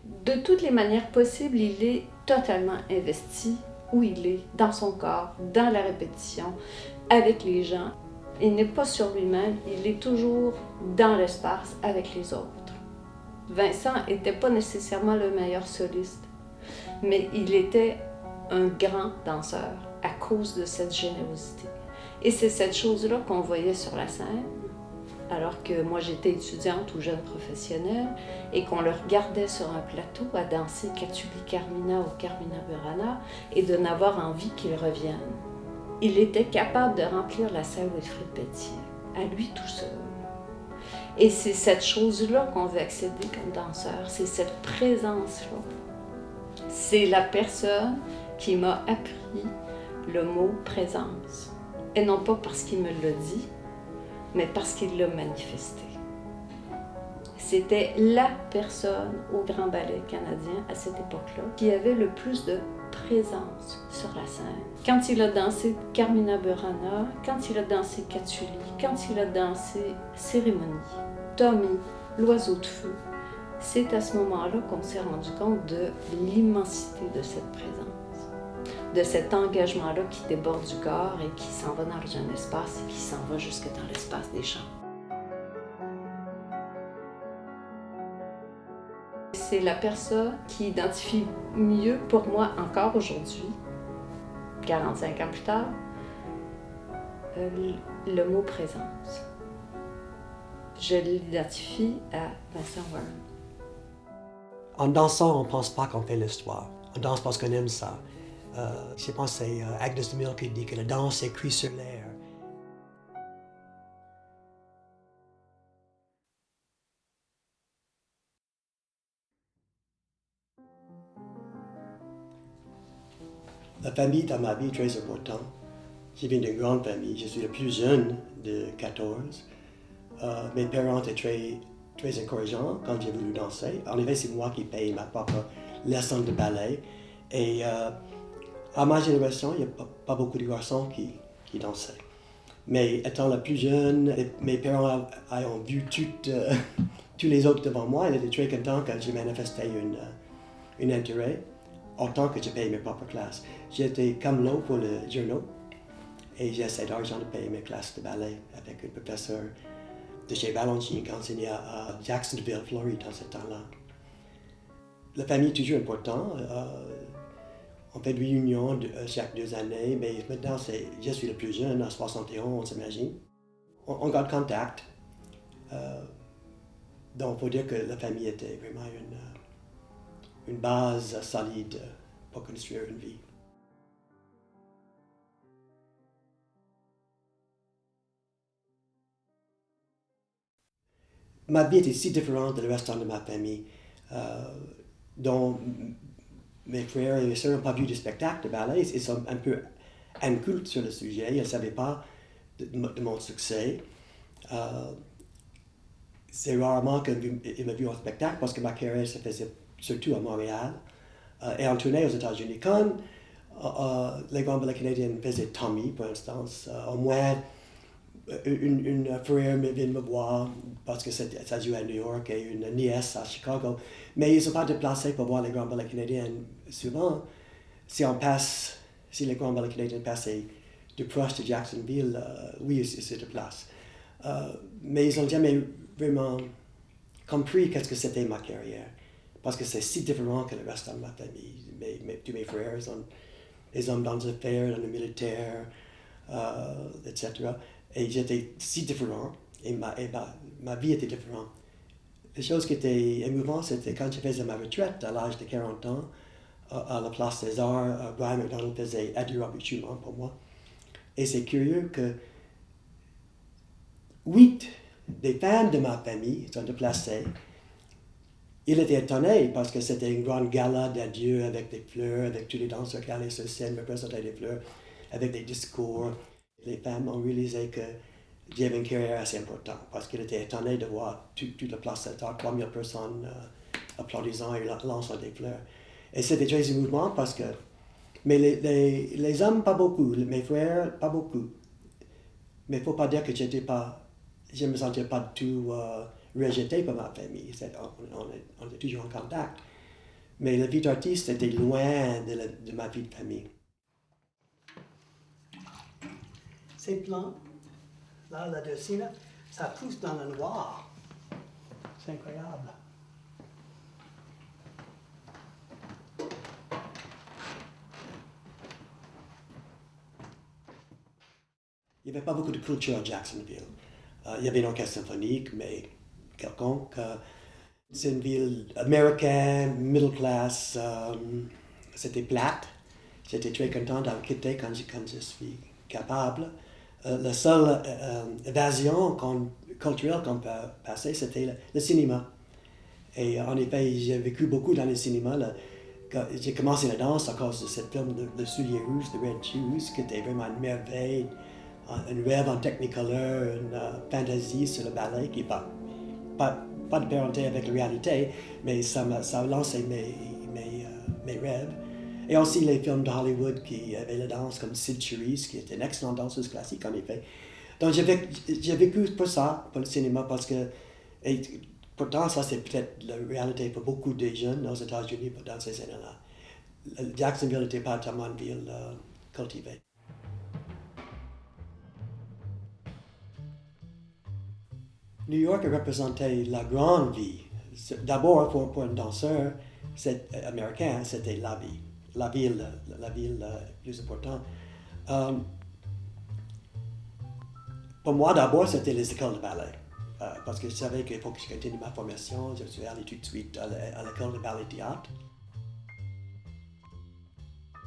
De toutes les manières possibles, il est totalement investi où il est, dans son corps, dans la répétition, avec les gens. Il n'est pas sur lui-même, il est toujours dans l'espace avec les autres. Vincent n'était pas nécessairement le meilleur soliste, mais il était un grand danseur à cause de cette générosité. Et c'est cette chose-là qu'on voyait sur la scène, alors que moi j'étais étudiante ou jeune professionnelle, et qu'on le regardait sur un plateau à danser Catsuli Carmina ou Carmina Burana, et de n'avoir envie qu'il revienne. Il était capable de remplir la salle Wilfrid Pelletier, à lui tout seul. Et c'est cette chose-là qu'on veut accéder comme danseur, c'est cette présence-là. C'est la personne qui m'a appris le mot présence. Et non pas parce qu'il me l'a dit, mais parce qu'il l'a manifesté. C'était la personne au Grand Ballet canadien à cette époque-là qui avait le plus de présence sur la scène. Quand il a dansé Carmina Burana, quand il a dansé Catsuli, quand il a dansé Cérémonie, Tommy, L'Oiseau de Feu, c'est à ce moment-là qu'on s'est rendu compte de l'immensité de cette présence, de cet engagement-là qui déborde du corps et qui s'en va dans un espace et qui s'en va jusque dans l'espace des champs. C'est la personne qui identifie mieux pour moi encore aujourd'hui, 45 ans plus tard, le mot présence. Je l'identifie à Vincent Warren. En dansant, on ne pense pas qu'on fait l'histoire. On danse parce qu'on aime ça. Je pense que c'est Agnes de Mille qui dit que la danse écrit sur l'air. La famille dans ma vie est très importante. Je viens d'une grande famille. Je suis le plus jeune de 14. Mes parents étaient très encourageants quand j'ai voulu danser. En effet, c'est moi qui paye ma propre leçon de ballet. Et à ma génération, il n'y a pas beaucoup de garçons qui dansaient. Mais étant le plus jeune, mes parents ayant vu tous les autres devant moi, ils étaient très contents quand j'ai manifesté un intérêt, autant que je paye mes propres classes. J'étais comme l'eau pour le journal et j'ai assez d'argent de payer mes classes de ballet avec un professeur de chez Valentine qui enseignait à Jacksonville, Floride, dans ce temps-là. La famille est toujours importante. On fait des réunions chaque 2 années, mais maintenant, je suis le plus jeune, à 71, s'imagine. On garde contact. Donc, il faut dire que la famille était vraiment une base solide pour construire une vie. Ma vie était si différente de le reste de ma famille, dont mes frères et mes sœurs n'ont pas vu de spectacle de ballet. Ils sont un peu incultes sur le sujet. Ils ne savaient pas de mon succès. C'est rarement qu'ils m'ont vu en spectacle parce que ma carrière se faisait surtout à Montréal et en tournée aux États-Unis. Quand les Grands Ballets canadiens faisaient Tommy, pour instance, au moins une frère vient me voir parce que ça jouait à New York et une nièce à Chicago. Mais ils ne sont pas déplacés pour voir les Grands Ballets canadiens. Souvent, si les Grands Ballets canadiens passaient de proche de Jacksonville, oui, ils se déplacent. Mais ils n'ont jamais vraiment compris qu'est-ce que c'était ma carrière. Parce que c'est si différent que le reste de ma famille. Tous mes frères sont des hommes dans les affaires, dans le militaire, etc. Et j'étais si différent, et ma vie était différente. La chose qui était émouvante, c'était quand je faisais ma retraite à l'âge de 40 ans, à la place des Arts, Brian McDonald faisait Adieu Robert Schumann pour moi. Et c'est curieux que 8 des fans de ma famille sont déplacés. Il était étonné parce que c'était une grande gala d'adieu avec des fleurs, avec tous les danseurs qui allaient sur scène me présenter des fleurs, avec des discours. Les femmes ont réalisé que j'avais une carrière assez importante parce qu'il était étonné de voir toute la place de 3000 personnes applaudissant et lançant des fleurs. Et c'était très émouvant parce que... Mais les hommes, pas beaucoup. Mes frères, pas beaucoup. Mais il ne faut pas dire que je ne me sentais pas du tout rejeté par ma famille. On est toujours en contact. Mais la vie d'artiste était loin de ma vie de famille. Ces plantes, là-dessus, ça pousse dans le noir. C'est incroyable. Il n'y avait pas beaucoup de culture à Jacksonville. Il y avait une orchestre symphonique, mais quelconque. C'est une ville américaine, middle class. C'était plate. J'étais très content d'avoir quitté quand je suis capable. La seule évasion culturelle qu'on peut passer, c'était le cinéma. Et en effet, j'ai vécu beaucoup dans le cinéma. J'ai commencé la danse à cause de ce film, Le Soulier Rouge, The Red Shoes, qui était vraiment une merveille. Un rêve en Technicolor, une fantaisie sur le ballet qui n'est pas de parenté avec la réalité, mais ça a lancé mes rêves. Et aussi les films de Hollywood qui avaient la danse comme Sid Charisse, qui était une excellente danseuse classique en effet. Donc j'ai vécu pour ça, pour le cinéma, parce que, et pourtant ça c'est peut-être la réalité pour beaucoup de jeunes aux États-Unis dans ces années-là. Jacksonville n'était pas tellement une ville cultivée. New York représentait la grande vie. D'abord, pour un danseur américain, c'était la vie, la ville plus importante. Pour moi, d'abord, c'était les écoles de ballet. Parce que je savais qu'il faut que je continue ma formation. Je suis allé tout de suite à l'école de ballet-théâtre.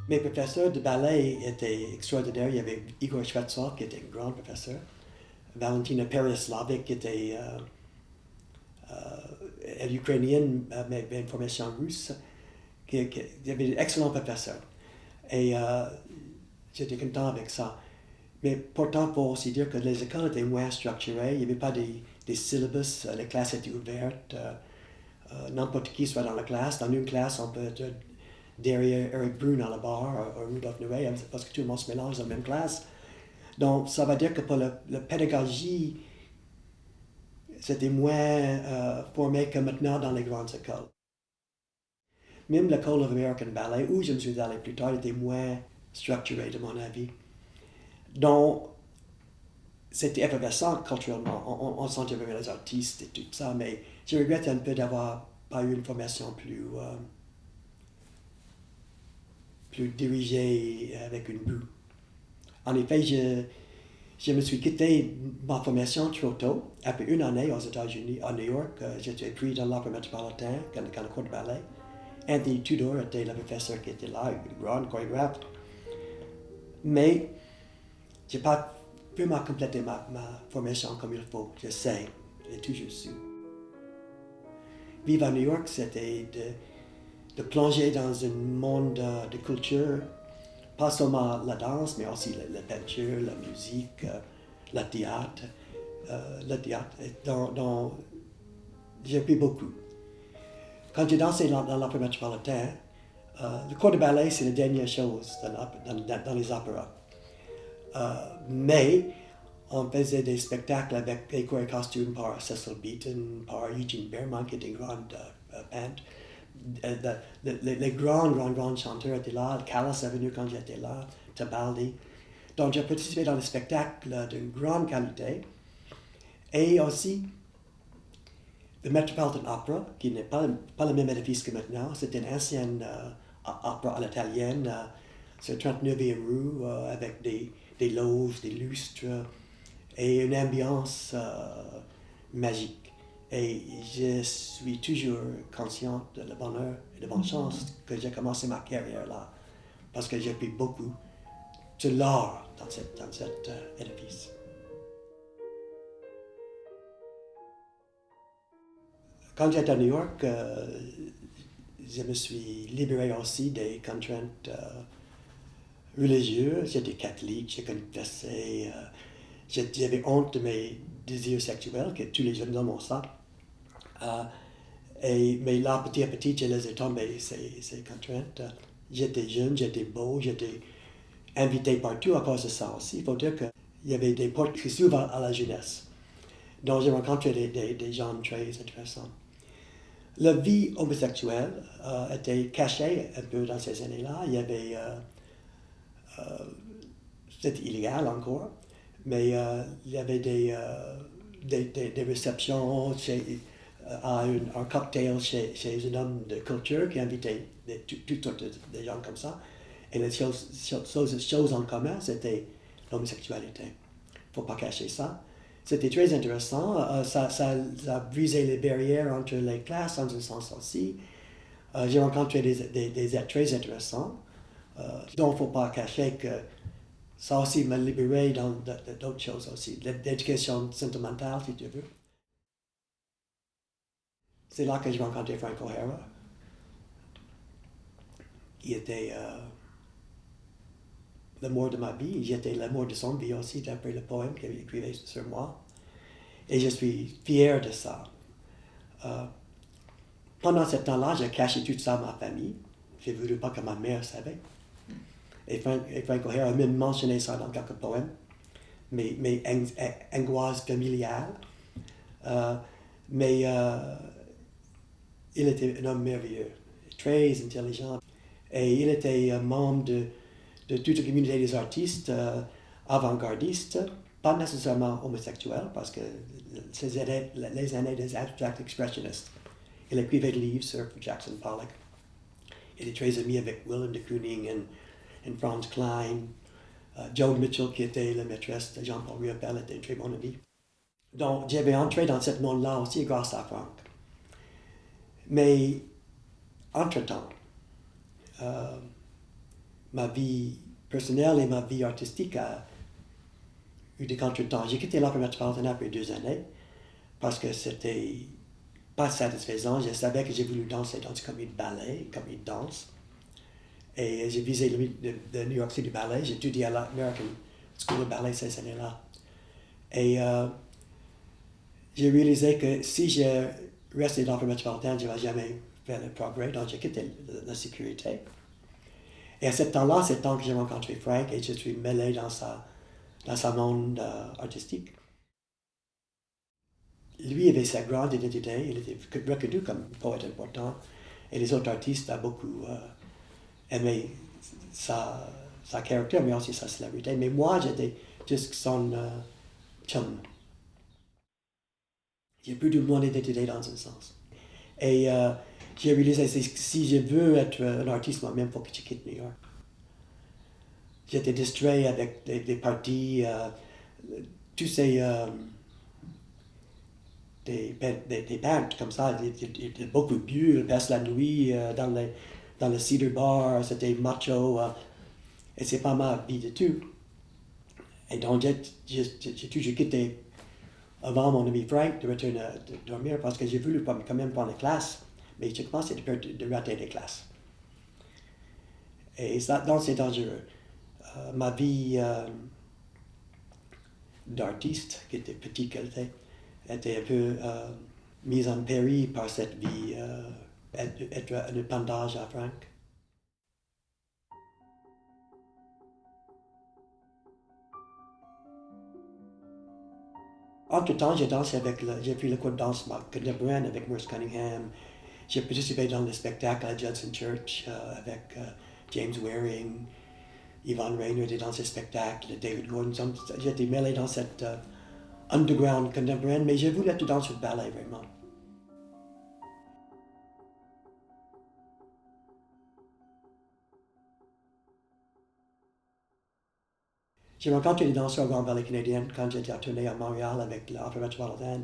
Mes professeurs de ballet étaient extraordinaires. Il y avait Igor Shvetsov, qui était un grand professeur. Valentina Pereslavic, qui était ukrainienne, mais avait une formation russe, qui avait d'excellents professeurs. Et j'étais content avec ça. Mais pourtant, il faut aussi dire que les écoles étaient moins structurées. Il n'y avait pas des syllabus, les classes étaient ouvertes. N'importe qui soit dans la classe. Dans une classe, on peut être derrière Eric Brun à la barre, ou Rudolf Nureyev, parce que tout le monde se mélange dans la même classe. Donc, ça veut dire que pour la pédagogie, c'était moins formé que maintenant dans les grandes écoles. Même l'école of American Ballet, où je me suis allé plus tard, était moins structurée, de mon avis. Donc, c'était effervescent culturellement. On sentait vraiment les artistes et tout ça, mais je regrette un peu d'avoir pas eu une formation plus dirigée avec une but. En effet, je me suis quitté ma formation trop tôt. Après une année aux États-Unis, à New York, j'étais pris dans l'Opéra Métropolitain, dans le cours de ballet. Anthony Tudor était le professeur qui était là, un grand chorégraphe. Mais je n'ai pas vraiment complété ma formation comme il faut. Je sais, j'ai toujours su. Vivre à New York, c'était de plonger dans un monde de culture. Pas seulement la danse, mais aussi la peinture, la musique, le théâtre. dont j'ai appris beaucoup. Quand j'ai dansé dans l'Opéra Métropolitain, le corps de ballet, c'est la dernière chose dans les opéras. Mais on faisait des spectacles avec des corps et costumes par Cecil Beaton, par Eugene Berman, qui était une grande peintre. Les grands chanteurs étaient là. Callas est venu quand j'étais là, Tebaldi. Donc j'ai participé dans des spectacles d'une grande qualité. Et aussi, le Metropolitan Opera, qui n'est pas le même édifice que maintenant. C'était une ancienne opéra à l'italienne, sur 39e rue, avec des loges, des lustres, et une ambiance magique. Et je suis toujours consciente de le bonheur et de la bonne chance que j'ai commencé ma carrière là, parce que j'ai appris beaucoup de l'art dans cet édifice. Quand j'étais à New York, je me suis libéré aussi des contraintes religieuses. J'étais catholique, j'ai confessé, j'avais honte de mes désirs sexuels, que tous les jeunes hommes ont ça. Mais là, petit à petit, je les ai tombés, ces contraintes. J'étais jeune, j'étais beau, j'étais invité partout à cause de ça aussi. Il faut dire qu'il y avait des portes qui s'ouvrent à la jeunesse. Donc j'ai rencontré des gens très intéressants. La vie homosexuelle était cachée un peu dans ces années-là. Il y avait... c'était illégal encore, mais il y avait des réceptions à un cocktail chez un homme de culture qui invitait toutes sortes de gens comme ça. Et les choses en commun, c'était l'homosexualité. Il ne faut pas cacher ça. C'était très intéressant. Ça a brisé les barrières entre les classes, dans un sens aussi. J'ai rencontré des êtres très intéressants. Donc, il ne faut pas cacher que ça aussi m'a libéré dans d'autres choses aussi. L'éducation sentimentale, si tu veux. C'est là que j'ai rencontré Frank O'Hara, qui était l'amour de ma vie. J'étais l'amour de son vie aussi, d'après le poème qu'il écrivait sur moi. Et je suis fier de ça. Pendant ce temps-là, j'ai caché tout ça à ma famille. J'ai voulu pas que ma mère savait. Et Frank O'Hara a même mentionné ça dans quelques poèmes. Mes angoisses familiales. Mais il était un homme merveilleux, très intelligent. Et il était membre de toute la communauté des artistes avant-gardistes, pas nécessairement homosexuels, parce que c'était les années des abstract expressionistes. Il écrivait des livres sur Jackson Pollock. Il était très ami avec Willem de Kooning et Franz Klein. Joan Mitchell, qui était la maîtresse de Jean-Paul Riopelle, était un très bon ami. Donc, j'avais entré dans ce monde-là aussi grâce à Frank. Mais, entre-temps, ma vie personnelle et ma vie artistique a eu des contretemps. J'ai quitté l'Opéra Metropolitan après 2 années parce que c'était pas satisfaisant. Je savais que j'ai voulu danser dans une compagnie de ballet, une compagnie de danse. Et j'ai visé le New York City Ballet. J'ai étudié à l'American School of Ballet ces années-là. Et j'ai réalisé que si je restais dans l'Opéra Metropolitan, je n'allais jamais faire le progrès. Donc j'ai quitté la sécurité. Et à ce temps-là, c'est le temps que j'ai rencontré Frank et je suis mêlé dans sa monde artistique. Lui avait sa grande identité, il était reconnu comme poète important et les autres artistes ont beaucoup aimé sa caractère, mais aussi sa célébrité. Mais moi, j'étais juste son chum. J'ai plus de mon identité dans un sens. Et j'ai réalisé que si je veux être un artiste moi-même, il faut que je quitte New York. J'étais distrait avec des parties, tous ces des bands comme ça, beaucoup bu, ils passent la nuit dans le Cedar Bar, c'était macho, et c'est pas ma vie du tout. Et donc j'ai toujours quitté avant mon ami Frank de retourner dormir parce que j'ai voulu quand même prendre les classes, mais j'ai commencé de rater des classes. Et ça, donc c'est dangereux. Ma vie d'artiste, qui était petite qu'elle était un peu mise en péril par cette vie, être un appendage à Frank. Entre-temps, j'ai pris le cours de danse contemporaine avec Merce Cunningham. J'ai participé dans le spectacle à Judson Church avec James Waring. Yvonne Rainer était dans ce spectacle, David Gordon. J'étais mêlé dans cette underground contemporaine, mais j'ai voulu être dans ce ballet vraiment. J'ai rencontré des danseurs au Grand Ballet canadien quand j'étais à tourner à Montréal avec l'Opéra Metropolitan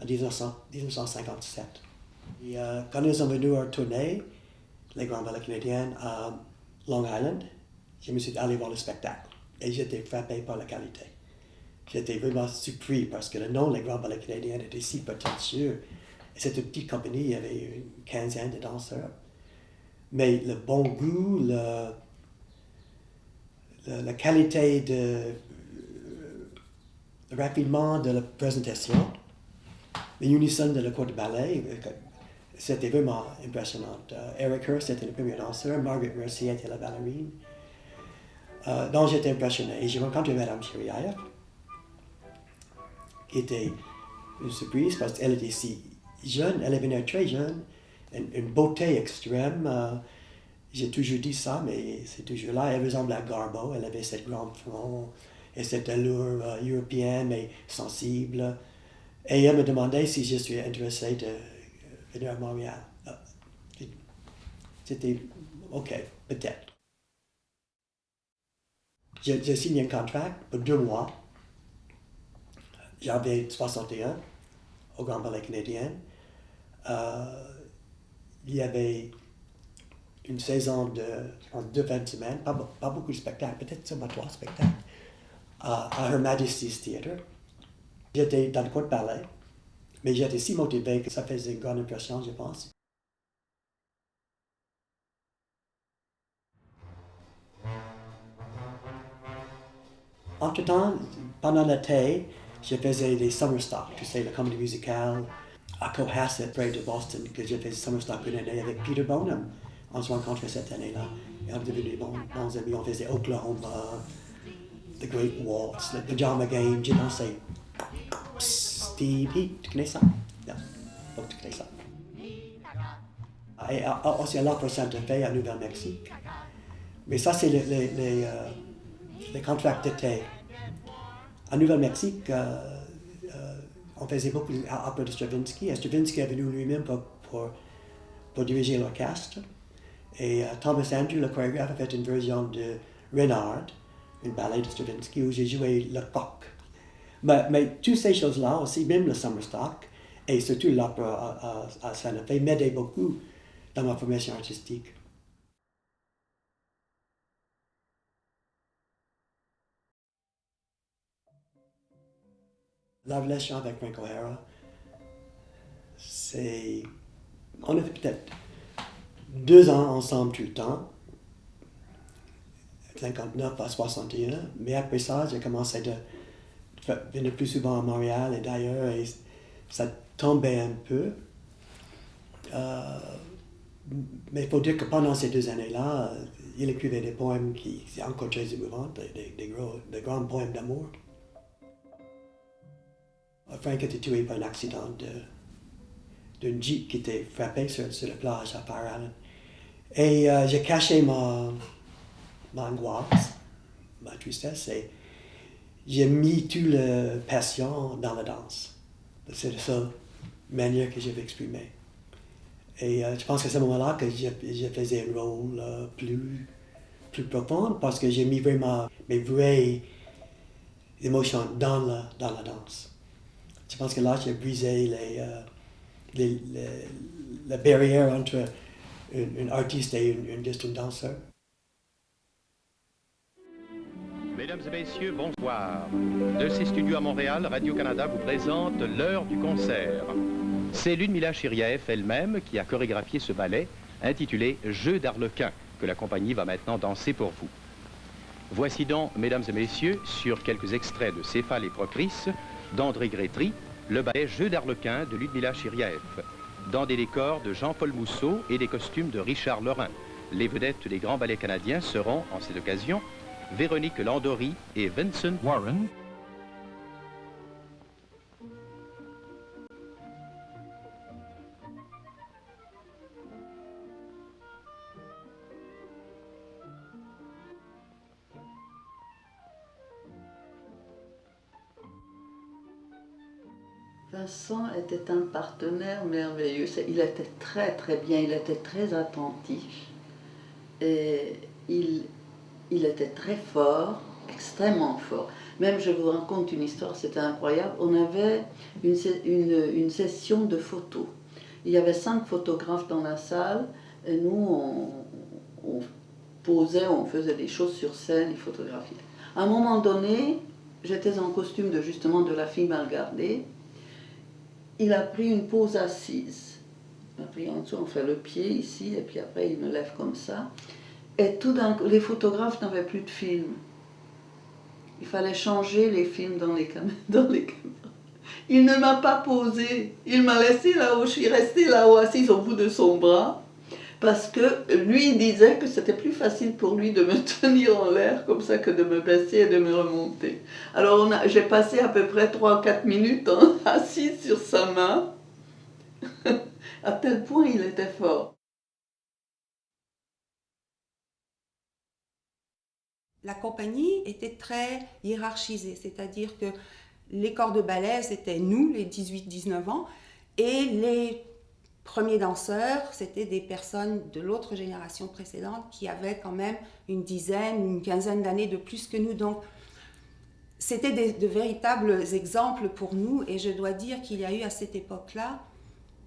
en 1957. Et quand ils sont venus à tourner, les Grands Ballets canadiens à Long Island, je me suis allé voir le spectacle et j'étais frappé par la qualité. J'étais vraiment surpris parce que le nom des Grands Ballets canadiens était si prétentieux. Et cette petite compagnie, il y avait une quinzaine de danseurs. Mais le bon goût, la qualité le raffinement de la présentation, l'unisson de la cour de ballet, c'était vraiment impressionnant. Eric Hurst était le premier danseur, Margaret Mercier était la ballerine. Donc j'étais impressionné. Et j'ai rencontré Madame Cheriaïev, qui était une surprise parce qu'elle était si jeune, elle est venue très jeune, une beauté extrême. J'ai toujours dit ça, mais c'est toujours là. Elle ressemble à Garbo. Elle avait cette grande front et cette allure européenne et sensible. Et elle me demandait si je suis intéressé de venir à Montréal. C'était OK, peut-être. J'ai signé un contrat pour 2 mois. J'avais 61 au Grand Ballet Canadien. Il y avait une saison de 2 fins de semaine, pas beaucoup de spectacles, peut-être seulement 3 spectacles, à Her Majesty's Theatre. J'étais dans le cours de ballet, mais j'étais si motivé que ça faisait une grande impression, je pense. Entre-temps, pendant l'été, je faisais des summer stock, tu sais, la comédie musicale à Cohasset, près de Boston, que j'ai fait summer stock une année avec Peter Bonham. On se rencontrait cette année-là. Et on est devenus bons amis. On faisait Oklahoma, The Great Waltz, le Pajama Game. J'ai dansé Steve Heat. Tu connais ça? Non, faut que tu connais ça. Et aussi à l'Opéra Santa Fe à Nouvelle-Mexique. Mais ça, c'est les contrats d'été. À Nouvelle-Mexique, on faisait beaucoup d'opéras de Stravinsky. Et Stravinsky est venu lui-même pour diriger l'orchestre. Et Thomas Andrew, le chorégraphe, a fait une version de Renard, une ballet de Stravinsky, où j'ai joué le coq. Mais toutes ces choses-là aussi, même le summer stock, et surtout l'opéra à Santa Fe, m'aidaient beaucoup dans ma formation artistique. La relation avec Frank O'Hara, c'est... On était peut-être 2 ans ensemble tout le temps, 59 à 61, mais après ça, j'ai commencé à venir plus souvent à Montréal et d'ailleurs, et ça tombait un peu. Mais il faut dire que pendant ces 2 années-là, il écrivait des poèmes qui sont encore très émouvants, des grands poèmes d'amour. Frank a été tué par un accident d'une Jeep qui était frappée sur la plage à Fire Island. Et j'ai caché ma angoisse, ma tristesse, et j'ai mis toute la passion dans la danse. C'est la seule manière que je vais exprimer. Et je pense que c'est à ce moment-là que je faisais un rôle plus profond parce que j'ai mis vraiment mes vraies émotions dans la danse. Je pense que là, j'ai brisé la barrière entre un artiste et juste un danseur. Mesdames et messieurs, bonsoir. De ses studios à Montréal, Radio-Canada vous présente l'heure du concert. C'est Ludmila Chirieff elle-même qui a chorégraphié ce ballet intitulé Jeu d'Arlequin, que la compagnie va maintenant danser pour vous. Voici donc, mesdames et messieurs, sur quelques extraits de Céphale et Procris, d'André Grétry, le ballet Jeu d'Arlequin de Ludmila Chirieff, dans des décors de Jean-Paul Mousseau et des costumes de Richard Lorrain. Les vedettes des grands ballets canadiens seront, en cette occasion, Véronique Landori et Vincent Warren. Vincent était un partenaire merveilleux. Il était très très bien, il était très attentif. Et il était très fort, extrêmement fort. Même, je vous raconte une histoire, c'était incroyable. On avait une session de photos. Il y avait 5 photographes dans la salle, et nous, on posait, on faisait des choses sur scène, ils photographiaient. À un moment donné, j'étais en costume justement de la fille mal gardée. Il a pris une pose assise. Il a pris en dessous, on fait le pied ici, et puis après il me lève comme ça. Et tout d'un coup, les photographes n'avaient plus de films. Il fallait changer les films dans les caméras. Il ne m'a pas posé. Il m'a laissé là-haut. Je suis restée là-haut assise au bout de son bras. Parce que lui disait que c'était plus facile pour lui de me tenir en l'air comme ça que de me baisser et de me remonter. Alors j'ai passé à peu près 3 ou 4 minutes assise sur sa main. À tel point il était fort. La compagnie était très hiérarchisée, c'est-à-dire que les corps de ballet, c'était nous, les 18-19 ans, et les premiers danseurs, c'était des personnes de l'autre génération précédente qui avaient quand même une dizaine, une quinzaine d'années de plus que nous. Donc, c'était de véritables exemples pour nous, et je dois dire qu'il y a eu à cette époque-là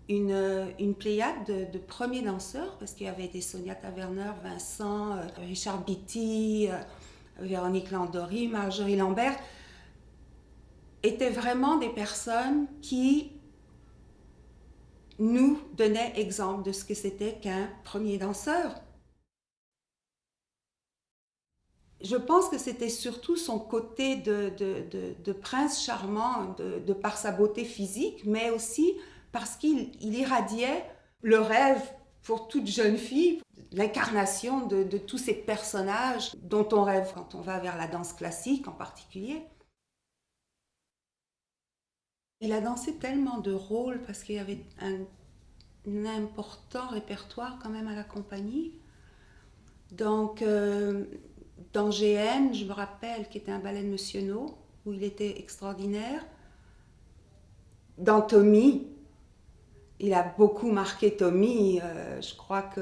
une pléiade de premiers danseurs, parce qu'il y avait des Sonia Taverner, Vincent, Richard Beatty, Véronique Landry, Marjorie Lambert, étaient vraiment des personnes qui nous donnaient exemple de ce que c'était qu'un premier danseur. Je pense que c'était surtout son côté de prince charmant, de par sa beauté physique, mais aussi parce qu'il irradiait le rêve pour toute jeune fille, l'incarnation de tous ces personnages dont on rêve quand on va vers la danse classique en particulier. Il a dansé tellement de rôles parce qu'il y avait un important répertoire quand même à la compagnie. Donc, dans GN, je me rappelle qu'il était un ballet de Monsieur No, où il était extraordinaire. Dans Tommy, il a beaucoup marqué Tommy. Je crois que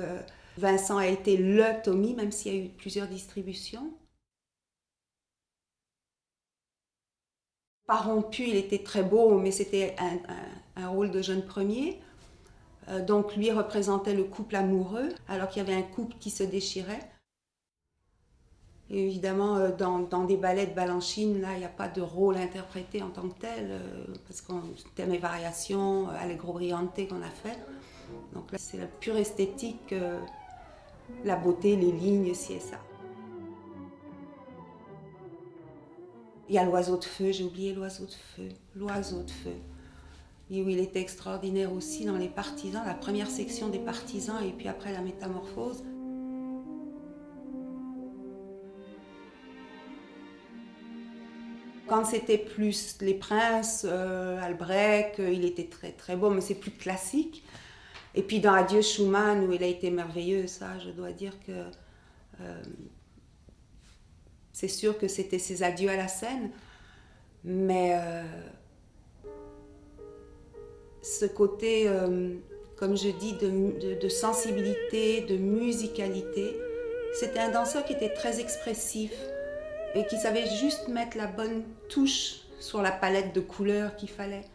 Vincent a été le Tommy, même s'il y a eu plusieurs distributions. Pas rompu, il était très beau, mais c'était un rôle de jeune premier. Donc lui représentait le couple amoureux, alors qu'il y avait un couple qui se déchirait. Et évidemment, dans des ballets de Balanchine, là, il n'y a pas de rôle interprété en tant que tel, parce qu'on thème et variations, Allegro Brillante qu'on a fait. Donc là, c'est la pure esthétique, la beauté, les lignes, ci et ça. Il y a l'oiseau de feu, j'ai oublié l'oiseau de feu. L'oiseau de feu. Et où il était extraordinaire aussi dans les partisans, la première section des partisans et puis après la métamorphose. Quand c'était plus les princes, Albrecht, il était très très beau, mais c'est plus classique. Et puis dans Adieu Schumann, où il a été merveilleux, ça, je dois dire que c'est sûr que c'était ses adieux à la scène, mais ce côté, comme je dis, de sensibilité, de musicalité, c'était un danseur qui était très expressif et qui savait juste mettre la bonne touche sur la palette de couleurs qu'il fallait.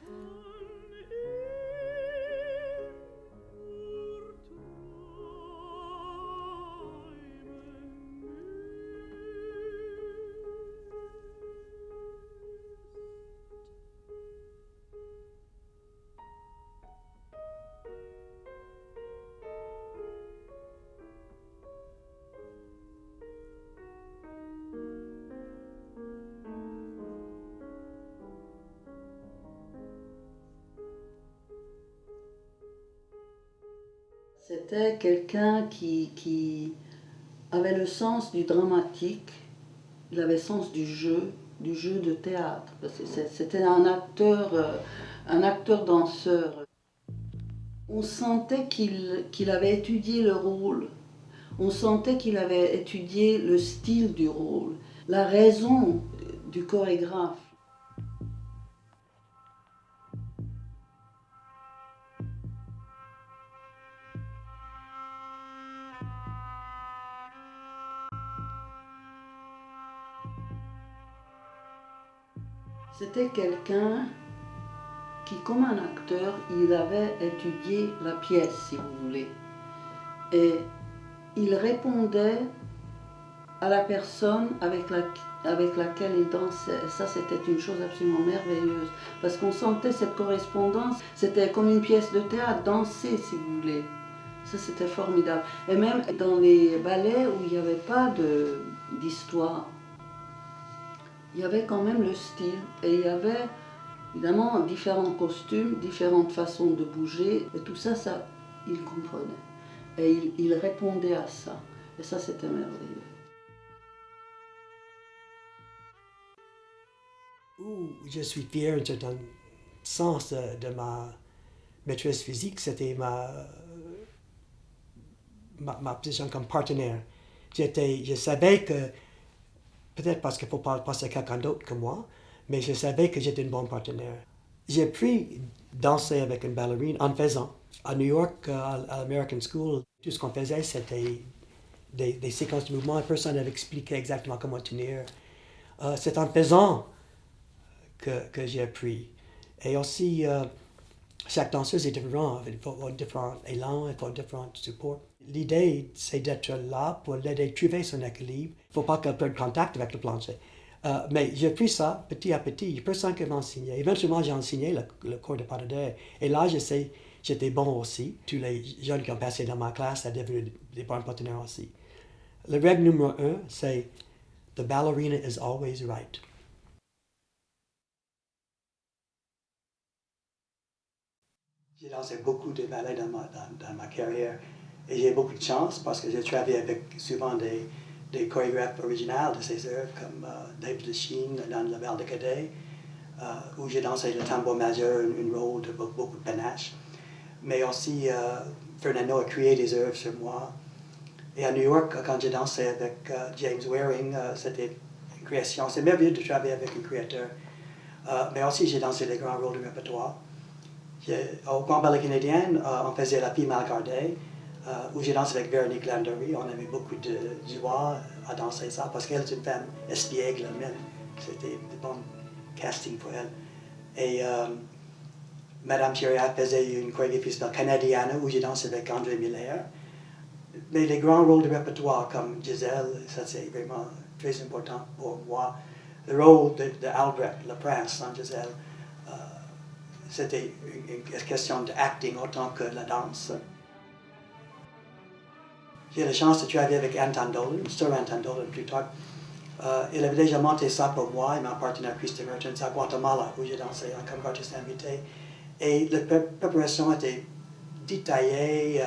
C'était quelqu'un qui avait le sens du dramatique, il avait le sens du jeu de théâtre. C'était un acteur-danseur. On sentait qu'il avait étudié le rôle, on sentait qu'il avait étudié le style du rôle, la raison du chorégraphe. C'était quelqu'un qui, comme un acteur, il avait étudié la pièce, si vous voulez. Et il répondait à la personne avec laquelle il dansait. Et ça, c'était une chose absolument merveilleuse. Parce qu'on sentait cette correspondance. C'était comme une pièce de théâtre, dansée, si vous voulez. Ça, c'était formidable. Et même dans les ballets où il n'y avait pas d'histoire, il y avait quand même le style. Et il y avait évidemment différents costumes, différentes façons de bouger. Et tout ça, il comprenait. Et il répondait à ça. Et ça, c'était merveilleux. Je suis fier, en certain sens, de maîtresse physique, c'était ma position comme partenaire. Je savais que, peut-être parce qu'il ne faut pas passer à quelqu'un d'autre que moi, mais je savais que j'étais une bonne partenaire. J'ai appris à danser avec une ballerine en faisant. À New York, à l'American School, tout ce qu'on faisait, c'était des séquences de mouvements. Personne n'avait expliqué exactement comment tenir. C'est en faisant que j'ai appris. Et aussi, chaque danseuse est différente. Il faut avoir différents élans, il faut différents supports. L'idée, c'est d'être là pour l'aider à trouver son équilibre. Il ne faut pas qu'elle perde contact avec le plancher. Mais j'ai appris ça petit à petit. Il n'y a personne qui m'a enseigné. Éventuellement, j'ai enseigné le cours de pas de deuil. Et là, j'étais bon aussi. Tous les jeunes qui ont passé dans ma classe sont devenus des bons partenaires aussi. La règle numéro 1, c'est « The ballerina is always right ». J'ai dansé beaucoup de ballets dans ma carrière et j'ai beaucoup de chance parce que j'ai travaillé avec souvent des chorégraphes originales de ces œuvres comme David Lechine dans Le Bal de Cadet, où j'ai dansé le tambour majeur, un rôle de beaucoup de panache. Mais aussi, Fernando a créé des œuvres sur moi. Et à New York, quand j'ai dansé avec James Waring, c'était une création. C'est merveilleux de travailler avec un créateur. Mais aussi, j'ai dansé les grands rôles de répertoire. Au Grand Ballet Canadien, on faisait La Fille mal gardée, où j'ai dansé avec Véronique Landry. On avait beaucoup de joie à danser ça, parce qu'elle est une femme espiègle elle-même. C'était de bon casting pour elle. Et Madame Thiriat faisait une chorégraphie qui s'appelle Canadiana, où j'ai dansé avec André Miller. Mais les grands rôles de répertoire, comme Giselle, ça c'est vraiment très important pour moi. Le rôle d'Albrecht, le prince, dans Giselle, c'était une question d'acting autant que la danse. J'ai eu la chance de travailler avec Anton Dolan, Sir Anton Dolan plus tard. Il avait déjà monté ça pour moi et mon partenaire Christy Mertens à Guatemala, où j'ai dansé comme artiste invité. Et la préparation était détaillée.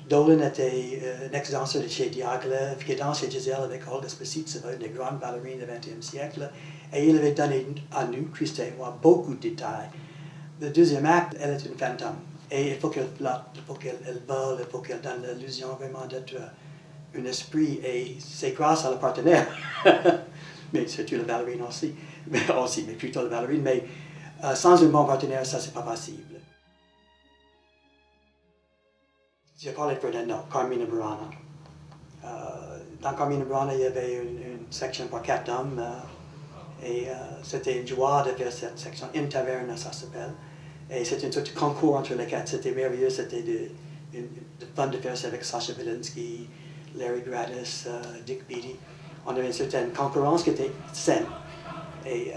Dolan était un ex-danseur de chez Diaghilev, qui dansait Giselle avec Olga Spasitseva, une des grandes ballerines du XXe siècle. Et il avait donné à nous, Christy et moi, beaucoup de détails. Le deuxième acte, elle est une fantôme. Et il faut qu'elle flotte, il faut qu'elle vole, il faut qu'elle donne l'illusion vraiment d'être un esprit. Et c'est grâce à la partenaire, mais surtout la ballerine aussi, mais plutôt la ballerine. Mais sans un bon partenaire, ça, c'est pas possible. J'ai parlé de Fernando, Carmina Burana. Dans Carmina Burana, il y avait une section pour 4 hommes. Et c'était une joie de faire cette section. In Taverna, ça s'appelle. Et c'était un sorte de concours entre les 4. C'était merveilleux. C'était de fun de faire ça avec Sasha Belinsky, Larry Gratis, Dick Beatty. On avait une certaine concurrence qui était saine. Et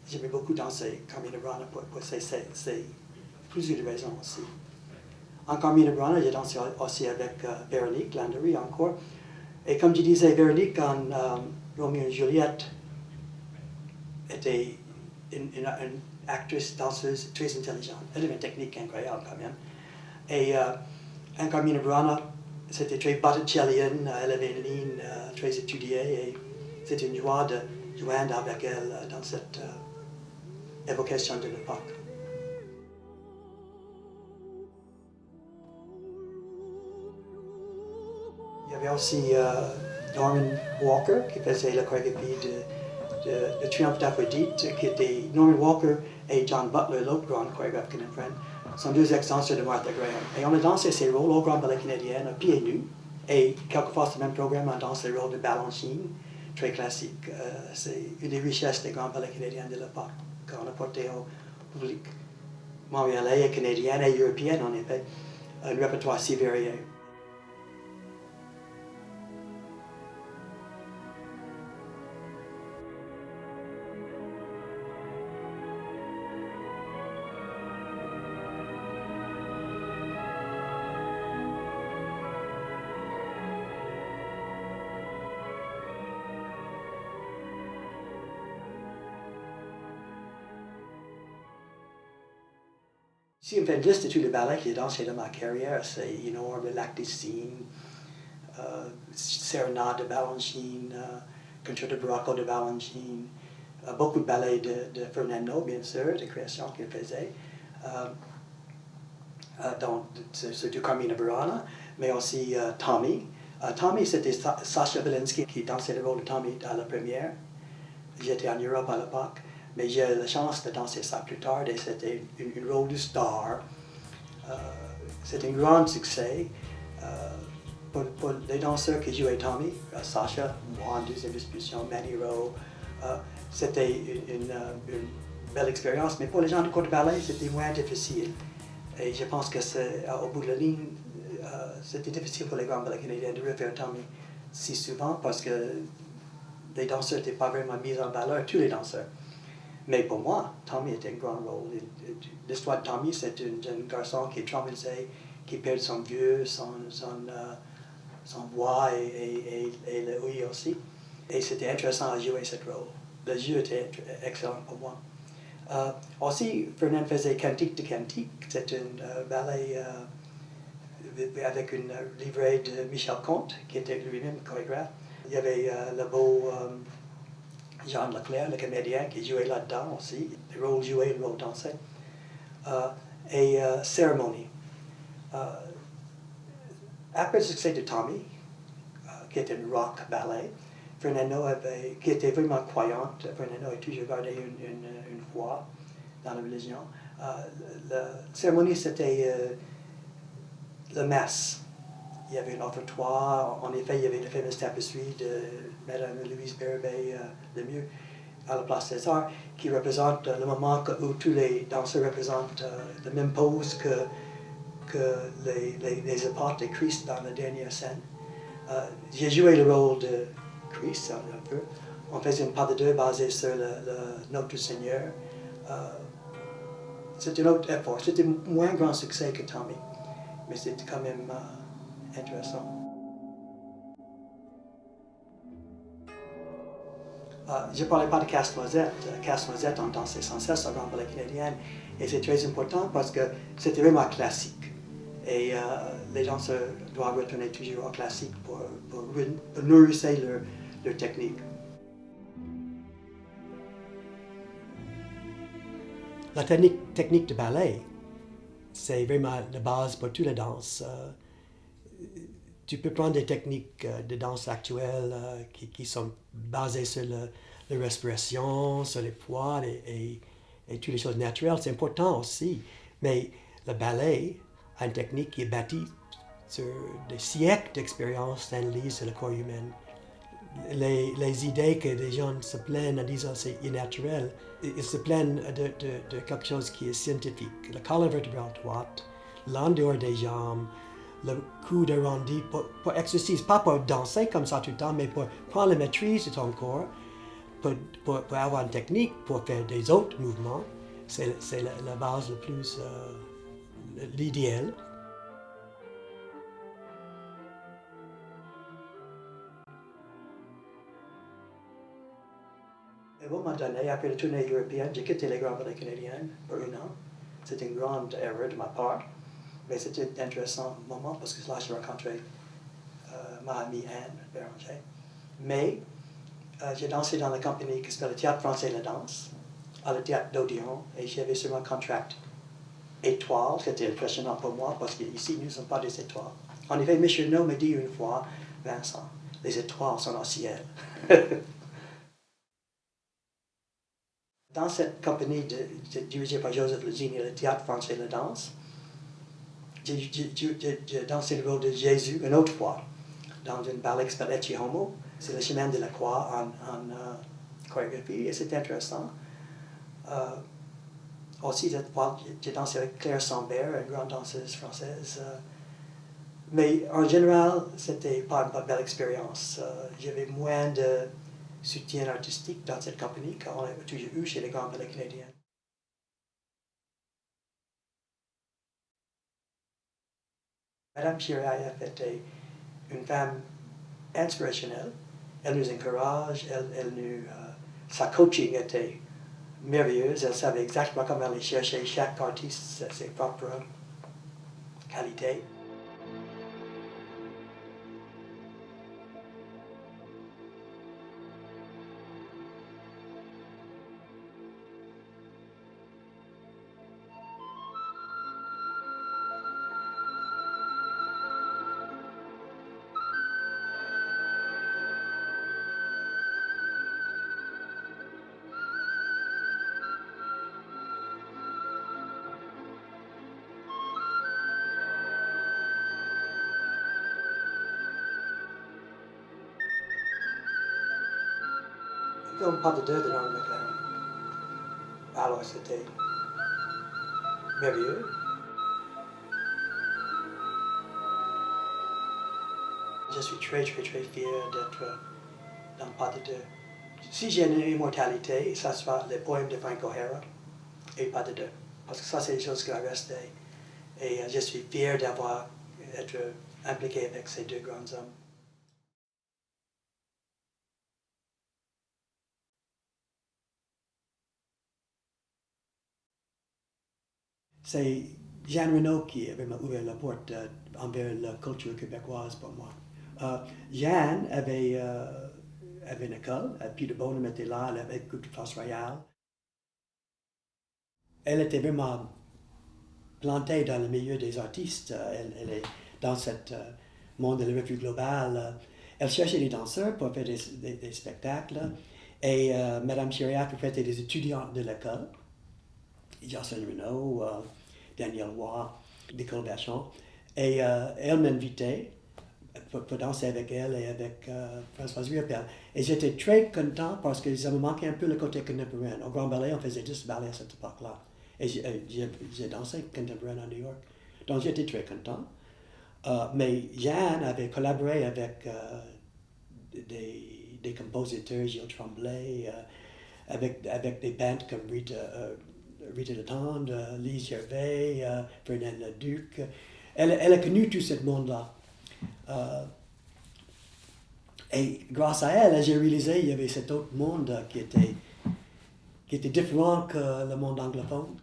j'aimais beaucoup danser Carmina Burana pour plusieurs raisons aussi. En Carmina Burana, j'ai dansé aussi avec Véronique Landry encore. Et comme tu disais, Véronique en Roméo et Juliette était une actrice, danseuse très intelligente. Elle avait une technique incroyable quand même. Et en Carmina Burana, c'était très botticellienne. Elle avait une ligne très étudiée et c'était une joie de joindre avec elle dans cette évocation de l'époque. Il y avait aussi Norman Walker qui faisait la chorégraphie de Triomphe d'Aphrodite, qui était Norman Walker et John Butler, l'autre grand chorégraphe canadien, sont deux ex-danseurs de Martha Graham. Et on a dansé ces rôles au Grand Ballet Canadien à pieds nus, et quelquefois sur le même programme, on danse les rôles de Balanchine, très classique. C'est une des richesses des Grands Ballets Canadiens de l'époque, qu'on a porté au public montréalais, canadien et européen, en effet, un répertoire si varié. Si on fait une liste de tous les ballets que j'ai dansés dans ma carrière, c'est énorme. Lac des Cygnes, Sérénade de Balanchine, Concerto Barocco de Balanchine, beaucoup de ballets de Fernando, bien sûr, de créations qu'il faisait. surtout Carmina Burana, mais aussi Tommy. Tommy, c'était Sasha Belinsky qui dansait le rôle de Tommy à la première. J'étais en Europe à l'époque, mais j'ai eu la chance de danser ça plus tard et c'était un rôle de star. C'était un grand succès. Pour les danseurs qui jouaient Tommy, Sasha, moi en deuxième distribution, Manny Rowe, c'était une belle expérience, mais pour les gens du corps de ballet, c'était moins difficile. Et je pense que au bout de la ligne, c'était difficile pour les grands ballets canadiens de refaire Tommy si souvent parce que les danseurs n'étaient pas vraiment mis en valeur, tous les danseurs. Mais pour moi, Tommy était un grand rôle. L'histoire de Tommy, c'est un garçon qui est traumatisé, qui perd son vieux, son voix et le oui aussi. Et c'était intéressant à jouer ce rôle. Le jeu était excellent pour moi. Aussi, Fernand faisait Cantique de Cantique. C'est un ballet avec une livrée de Michel Comte, qui était lui-même chorégraphe. Il y avait le beau Jean Leclerc, le comédien, qui jouait là-dedans aussi. Le rôle joué, le rôle dansé. Et Cérémonie. Après le succès de Tommy, qui était un rock ballet, Fernando qui était vraiment croyante, Fernando a toujours gardé une foi dans la religion. La cérémonie, c'était la messe. Il y avait un offertoire. En effet, il y avait la fameuse tapisserie de Madame Louise Bérubé, Lemieux, à la place des Arts, qui représente le moment où tous les danseurs représentent la même pose que les apôtres de Christ dans la dernière scène. J'ai joué le rôle de Christ un peu. On faisait un pas de deux basé sur le Notre Seigneur. C'était un autre effort. C'était moins grand succès que Tommy, mais c'était quand même intéressant. Je ne parlais pas de Casse-Noisette. Casse-Noisette, on dansait sans cesse au Grand Ballet canadien, et c'est très important parce que c'était vraiment classique. Et les danseurs doivent retourner toujours au classique pour nourrir leur technique. La technique de ballet, c'est vraiment la base pour toutes les danses. Tu peux prendre des techniques de danse actuelles qui sont basées sur la respiration, sur les poids et toutes les choses naturelles. C'est important aussi. Mais le ballet a une technique qui est bâtie sur des siècles d'expérience d'analyse sur le corps humain. Les idées que les gens se plaignent en disant c'est innaturel, ils se plaignent de quelque chose qui est scientifique. La colonne vertébrale droite, l'endroit des jambes, le coude arrondi pour exercice, pas pour danser comme ça tout le temps, mais pour prendre la maîtrise de ton corps, pour avoir une technique, pour faire des autres mouvements. C'est la base le plus, l'idéal. À un moment donné, après la tournée européenne, j'ai quitté les grands ballets canadiens pour un an. C'était une grande erreur de ma part, mais c'était un intéressant moment parce que là, j'ai rencontré ma amie Anne Béranger. Mais j'ai dansé dans la compagnie qui s'appelle le Théâtre français La Danse, à le Théâtre d'Odéon, et j'avais sur mon contrat étoile. C'était impressionnant pour moi parce qu'ici, nous ne sommes pas des étoiles. En effet, M. No m'a dit une fois, Vincent, les étoiles sont au ciel. Dans cette compagnie dirigée par Joseph Lazzini, le Théâtre français La Danse, j'ai dansé le rôle de Jésus une autre fois dans une ballet qui s'appelle Ecce Homo. C'est le chemin de la croix en chorégraphie et c'est intéressant. Aussi, cette fois, j'ai dansé avec Claire Sambert, une grande danseuse française. Mais en général, c'était pas une belle expérience. J'avais moins de soutien artistique dans cette compagnie qu'on a toujours eu chez les grands ballets canadiens. Madame Chirailleff était une femme inspirationnelle. Elle nous encourage, sa coaching était merveilleuse. Elle savait exactement comment aller chercher chaque artiste ses propres qualités. comme pas de deux de Ronald McLaren. Alors c'était merveilleux. Je suis très fier d'être dans Pas de deux. Si j'ai une immortalité, ça sera les poèmes de Frank O'Hara et Pas de deux. Parce que ça, c'est des choses qui restent. Et je suis fier d'avoir été impliqué avec ces deux grands hommes. C'est Jean Renaud qui avait ouvert la porte envers la culture québécoise pour moi. Jeanne avait une école, Peter Bonham était là, elle avait écouté Place Royale. Elle était vraiment plantée dans le milieu des artistes. Elle est dans ce monde de la revue globale. Elle cherchait des danseurs pour faire des spectacles. Et Mme Chiriac était des étudiantes de l'école. Jocelyn Renaud, Daniel Roy, Nicole Vachon. Et elle m'invitait pour danser avec elle et avec Françoise Riopelle. Et j'étais très content parce que ça me manquait un peu le côté contemporain. Au Grand Ballet, on faisait juste ballet à cette époque-là. Et j'ai dansé contemporain à New York. Donc j'étais très content. Mais Jeanne avait collaboré avec des compositeurs, Gilles Tremblay, avec des bandes comme Rita Letendre, Lise Gervais, Fernand Leduc. Elle a connu tout ce monde-là. Et grâce à elle, j'ai réalisé qu'il y avait cet autre monde qui était différent que le monde anglophone.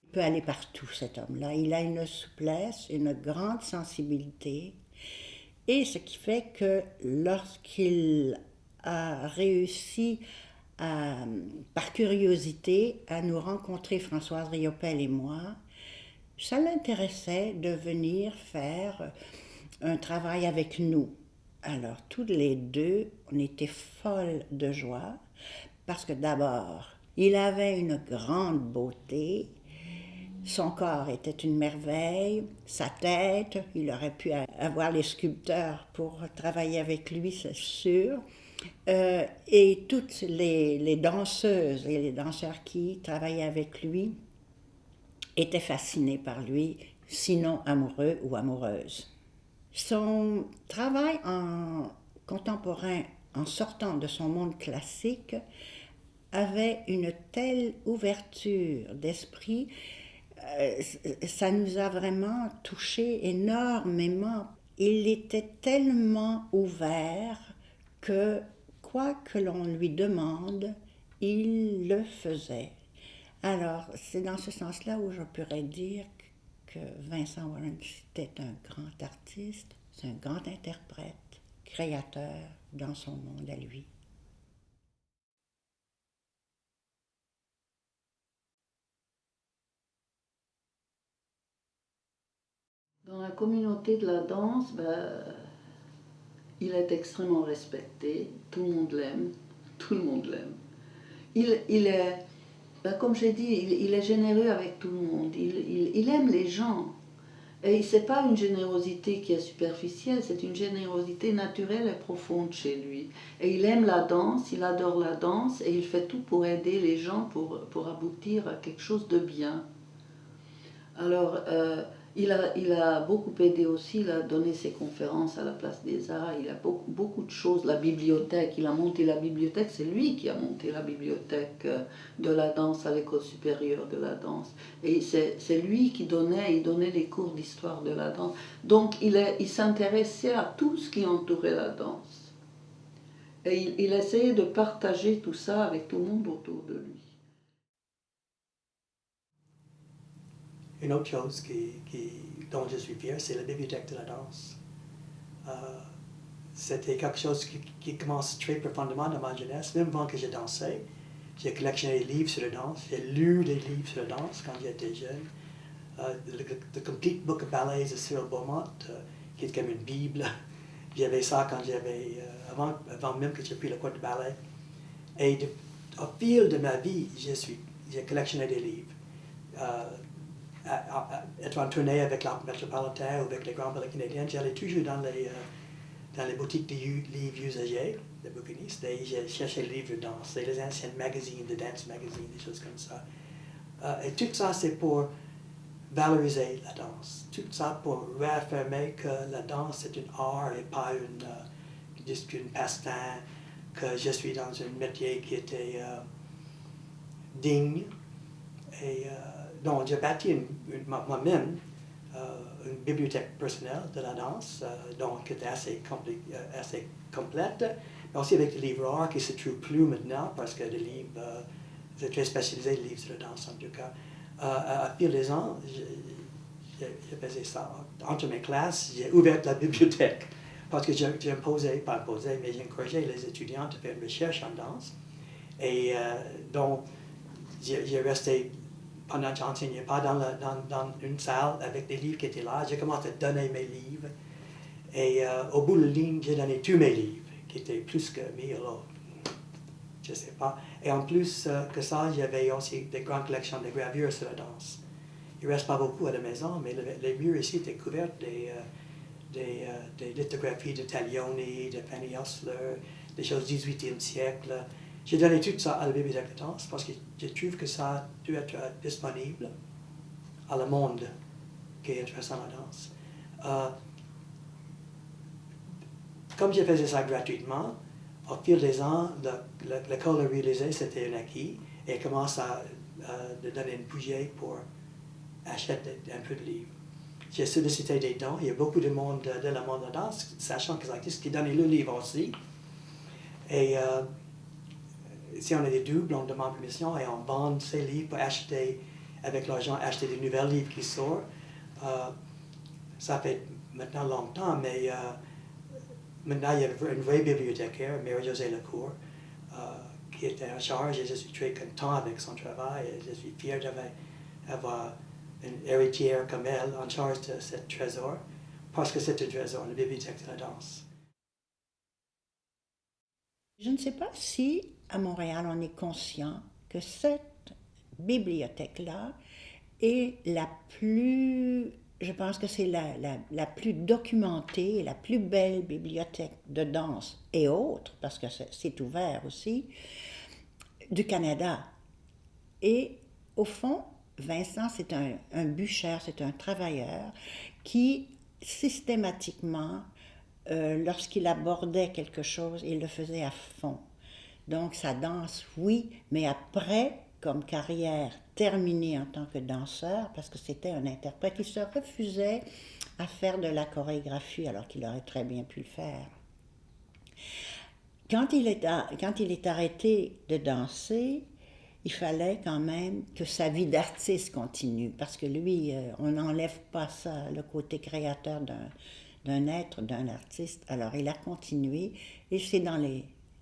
Il peut aller partout, cet homme-là. Il a une souplesse, une grande sensibilité. Et ce qui fait que lorsqu'il a réussi par curiosité à nous rencontrer, Françoise Riopelle et moi, ça l'intéressait de venir faire un travail avec nous. Alors, toutes les deux, on était folles de joie, parce que d'abord, il avait une grande beauté, son corps était une merveille, sa tête, il aurait pu avoir les sculpteurs pour travailler avec lui, c'est sûr. Et toutes les danseuses et les danseurs qui travaillaient avec lui étaient fascinés par lui, sinon amoureux ou amoureuses. Son travail en contemporain, en sortant de son monde classique, avait une telle ouverture d'esprit, ça nous a vraiment touchés énormément. Il était tellement ouvert que quoi que l'on lui demande, il le faisait. Alors, c'est dans ce sens-là où je pourrais dire que Vincent Warren, c'était un grand artiste, c'est un grand interprète, créateur dans son monde à lui. Dans la communauté de la danse, il est extrêmement respecté, tout le monde l'aime, tout le monde l'aime. Il est, comme j'ai dit, il est généreux avec tout le monde, il aime les gens. Et ce n'est pas une générosité qui est superficielle, c'est une générosité naturelle et profonde chez lui. Et il aime la danse, il adore la danse, et il fait tout pour aider les gens pour aboutir à quelque chose de bien. Alors, il a beaucoup aidé aussi, il a donné ses conférences à la Place des Arts, il a beaucoup de choses, la bibliothèque, il a monté la bibliothèque, c'est lui qui a monté la bibliothèque de la danse à l'École supérieure de la danse. Et c'est lui qui donnait des cours d'histoire de la danse. Donc il s'intéressait à tout ce qui entourait la danse. Et il essayait de partager tout ça avec tout le monde autour de lui. Une autre chose dont je suis fier, c'est la bibliothèque de la danse. C'était quelque chose qui commence très profondément dans ma jeunesse. Même avant que je dansais, j'ai collectionné des livres sur la danse. J'ai lu des livres sur la danse quand j'étais jeune. The Complete Book of Ballets de Cyril Beaumont, qui est comme une Bible. J'avais ça quand avant même que j'ai pris le cours de ballet. Et au fil de ma vie, j'ai collectionné des livres. être en tournée avec l'Art métropolitain ou avec les grands ballets canadiens, j'allais toujours dans les boutiques de livres usagés, de bouquinistes, et je cherchais les livres de danse, et les anciennes magazines, de dance magazines, des choses comme ça. Et tout ça, c'est pour valoriser la danse. Tout ça pour réaffirmer que la danse est un art et pas juste une passe-temps, que je suis dans un métier qui était digne. Et donc, j'ai bâti moi-même une bibliothèque personnelle de la danse, donc qui était assez complète, mais aussi avec des livres rares qui ne se trouvent plus maintenant parce que les livres, c'est très spécialisé, les livres sur la danse en tout cas. À fil des ans, j'ai fait ça. Entre mes classes, j'ai ouvert la bibliothèque parce que j'ai encouragé les étudiants à faire une recherche en danse. Et donc, j'ai resté, pendant que j'enseignais pas dans une salle avec des livres qui étaient là, j'ai commencé à donner mes livres. Et au bout de la ligne, j'ai donné tous mes livres, qui étaient plus que 1000 autres. Je ne sais pas. Et en plus que ça, j'avais aussi des grandes collections de gravures sur la danse. Il ne reste pas beaucoup à la maison, mais les murs ici étaient couverts des lithographies de Taglioni, de Fanny Hustler, des choses du 18e siècle. J'ai donné tout ça à la bibliothèque de danse parce que je trouve que ça doit être disponible à le monde qui est intéressant à la danse. Comme je faisais ça gratuitement, au fil des ans, l'école a réalisé que c'était un acquis et commence à donner une budget pour acheter un peu de livres. J'ai sollicité des dons. Il y a beaucoup de monde de la monde de la danse, sachant que ça existe, qui donnent le livre aussi. Et si on a des doubles, on demande permission et on vend ces livres pour acheter, avec l'argent, acheter des nouveaux livres qui sortent. Ça fait maintenant longtemps, mais maintenant il y a une vraie bibliothécaire, Marie-Josée Lecourt, qui était en charge et je suis très content avec son travail et je suis fier d'avoir une héritière comme elle en charge de ce trésor, parce que c'est un trésor, la bibliothèque de la danse. Je ne sais pas si à Montréal on est conscient que cette bibliothèque-là est la plus, je pense que c'est la plus documentée et la plus belle bibliothèque de danse et autres, parce que c'est ouvert aussi, du Canada. Et au fond, Vincent, c'est un bûcheur, c'est un travailleur qui systématiquement, lorsqu'il abordait quelque chose, il le faisait à fond. Donc sa danse, oui, mais après, comme carrière terminée en tant que danseur, parce que c'était un interprète, il se refusait à faire de la chorégraphie alors qu'il aurait très bien pu le faire. Quand il est arrêté de danser, il fallait quand même que sa vie d'artiste continue, parce que lui, on n'enlève pas ça, le côté créateur d'un être, d'un artiste. Alors il a continué, et c'est dans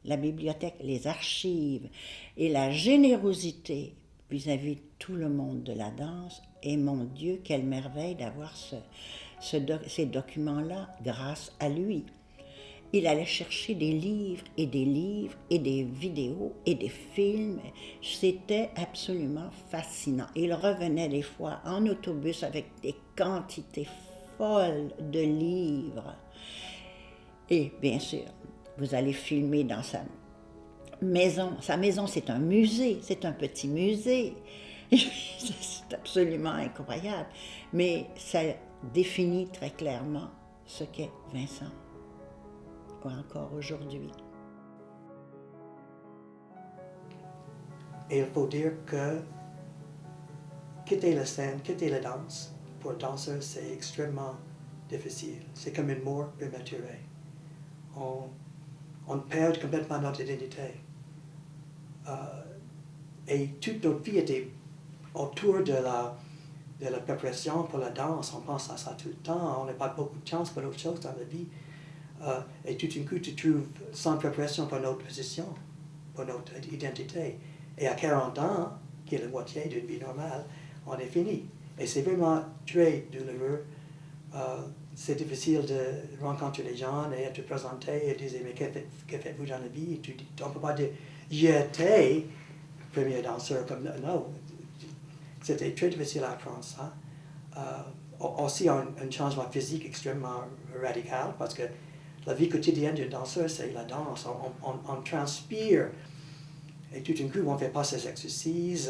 la bibliothèque, les archives, et la générosité vis-à-vis de tout le monde de la danse, et mon Dieu, quelle merveille d'avoir ces documents-là grâce à lui. Il allait chercher des livres et des livres et des vidéos et des films. C'était absolument fascinant. Il revenait des fois en autobus avec des quantités folles de livres. Et bien sûr, vous allez filmer dans sa maison. Sa maison, c'est un musée, c'est un petit musée. C'est absolument incroyable. Mais ça définit très clairement ce qu'est Vincent. Encore aujourd'hui. Et il faut dire que quitter la scène, quitter la danse, pour un danseur, c'est extrêmement difficile. C'est comme une mort prématurée. On perd complètement notre identité. Et toute notre vie était autour de la préparation pour la danse. On pense à ça tout le temps. On n'a pas beaucoup de chance pour d'autres choses dans la vie. Et tout d'un coup, tu trouves sans préparation pour notre position, pour notre identité. Et à 40 ans, qui est la moitié d'une vie normale, on est fini. Et c'est vraiment très douloureux. C'est difficile de rencontrer les gens et être présenté et dire, mais que faites-vous dans la vie? On ne peut pas dire, j'étais premier danseur comme non. C'était très difficile à apprendre ça. aussi un changement physique extrêmement radical parce que la vie quotidienne d'une danseuse, c'est la danse. On transpire et tout d'un coup, on ne fait pas ces exercices.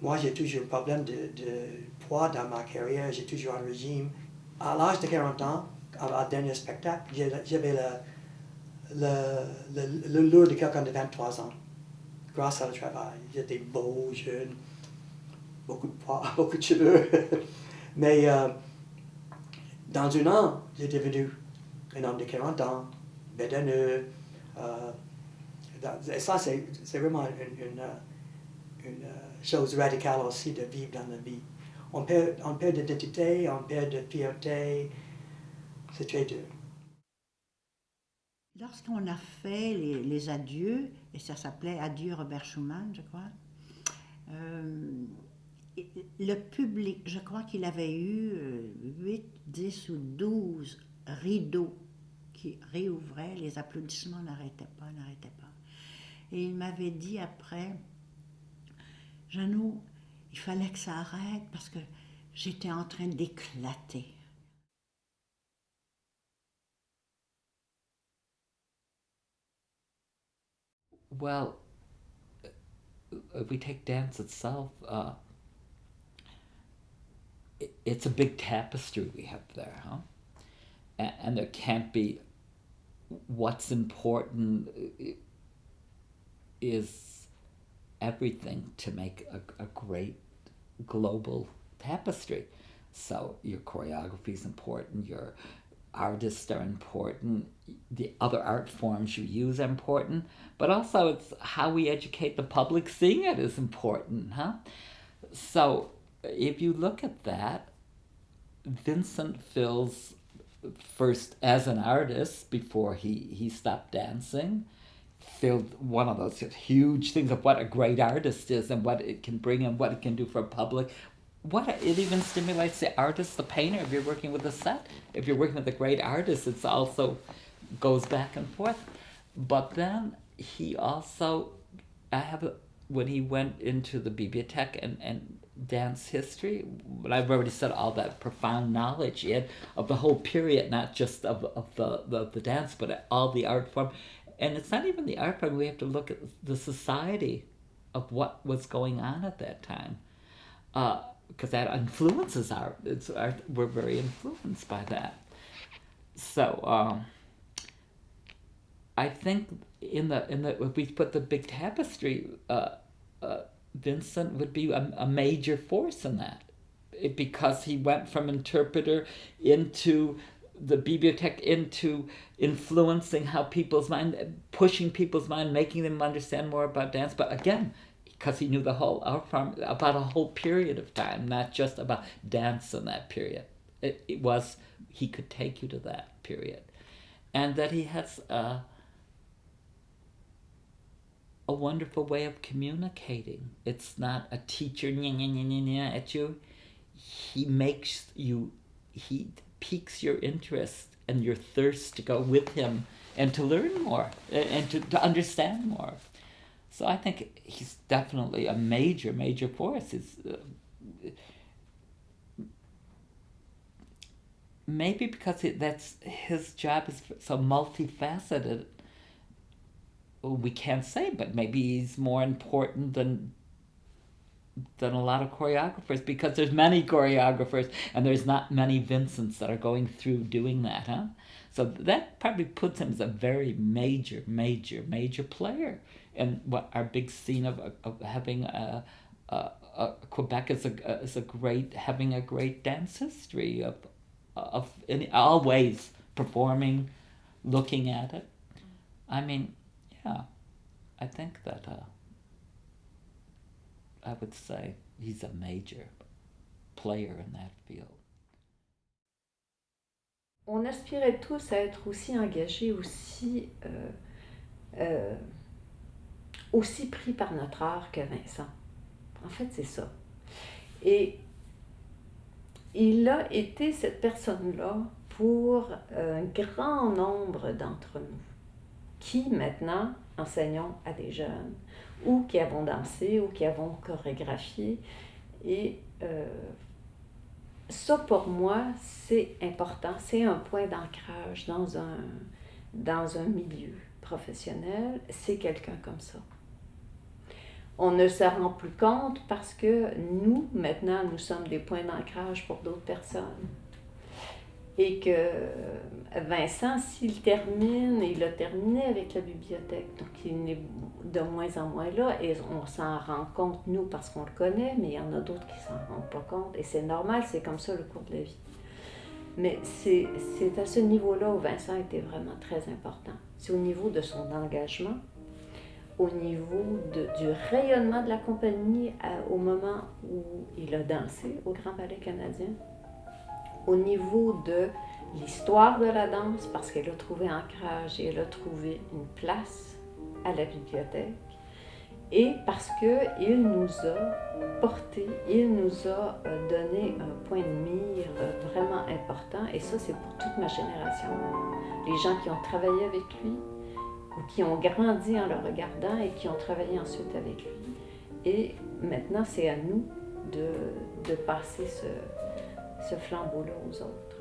Moi, j'ai toujours un problème de poids dans ma carrière. J'ai toujours un régime. À l'âge de 40 ans, à dernier spectacle, j'avais le lourd de quelqu'un de 23 ans. Grâce à le travail. J'étais beau, jeune, beaucoup de poids, beaucoup de cheveux. Mais dans un an, j'ai devenu un homme de 40 ans, bédonneux. Et ça, c'est vraiment une chose radicale aussi de vivre dans la vie. On perd d'identité, on perd de fierté. C'est très dur. Lorsqu'on a fait les adieux, et ça s'appelait Adieu Robert Schumann, je crois, le public, je crois qu'il avait eu 8, 10 ou 12 rideaux qui réouvraient, les applaudissements n'arrêtaient pas. Et il m'avait dit après, Jeannot, il fallait que ça arrête parce que j'étais en train d'éclater. Well, if we take dance itself, it's a big tapestry we have there, huh? And there can't be, what's important is everything to make a great global tapestry. So your choreography is important, your artists are important, the other art forms you use are important, but also it's how we educate the public seeing it is important, huh? So if you look at that, Vincent Fils, first as an artist before he stopped dancing, filled one of those huge things of what a great artist is and what it can bring and what it can do for a public. What it even stimulates the artist, the painter, if you're working with a set. If you're working with a great artist, it's also goes back and forth. But then he also, when he went into the bibliothèque and dance history, when I've already said all that profound knowledge he had of the whole period, not just of the dance, but all the art form. And it's not even the art form, we have to look at the society of what was going on at that time. Because that influences art. We're very influenced by that. So I think if we put the big tapestry, Vincent would be a major force in that, because he went from interpreter into the bibliothèque, into influencing how people's mind, pushing people's mind, making them understand more about dance. But again, because he knew the whole art form, about a whole period of time, not just about dance in that period. He could take you to that period. And that he has a wonderful way of communicating. It's not a teacher at you. He makes you, he piques your interest and your thirst to go with him and to learn more and to understand more. So I think he's definitely a major, major force. Maybe because that's his job is so multifaceted. We can't say, but maybe he's more important than a lot of choreographers, because there's many choreographers and there's not many Vincents that are going through doing that, huh? So that probably puts him as a very major, major, major player. And what our big scene of having Quebec is a great, having a great dance history of in all ways, performing, looking at it. I mean, yeah, I think that I would say he's a major player in that field. On aspirait tous à être aussi engagés, aussi pris par notre art que Vincent. En fait, c'est ça. Et il a été cette personne-là pour un grand nombre d'entre nous, qui maintenant enseignons à des jeunes, ou qui avons dansé, ou qui avons chorégraphié. Et Ça, pour moi, c'est important. C'est un point d'ancrage dans un milieu professionnel. C'est quelqu'un comme ça. On ne se rend plus compte parce que nous, maintenant, nous sommes des points d'ancrage pour d'autres personnes. Et que Vincent, s'il termine, il a terminé avec la bibliothèque, donc il est de moins en moins là, et on s'en rend compte, nous, parce qu'on le connaît, mais il y en a d'autres qui s'en rendent pas compte, et c'est normal, c'est comme ça le cours de la vie. Mais c'est à ce niveau-là où Vincent était vraiment très important. C'est au niveau de son engagement, au niveau du rayonnement de la compagnie au moment où il a dansé au Grand Ballet canadien, au niveau de l'histoire de la danse, parce qu'elle a trouvé ancrage et elle a trouvé une place à la bibliothèque, et parce qu'il nous a porté, il nous a donné un point de mire vraiment important, et ça c'est pour toute ma génération. Les gens qui ont travaillé avec lui, ou qui ont grandi en le regardant et qui ont travaillé ensuite avec lui. Et maintenant c'est à nous de passer ce flambeau-là aux autres.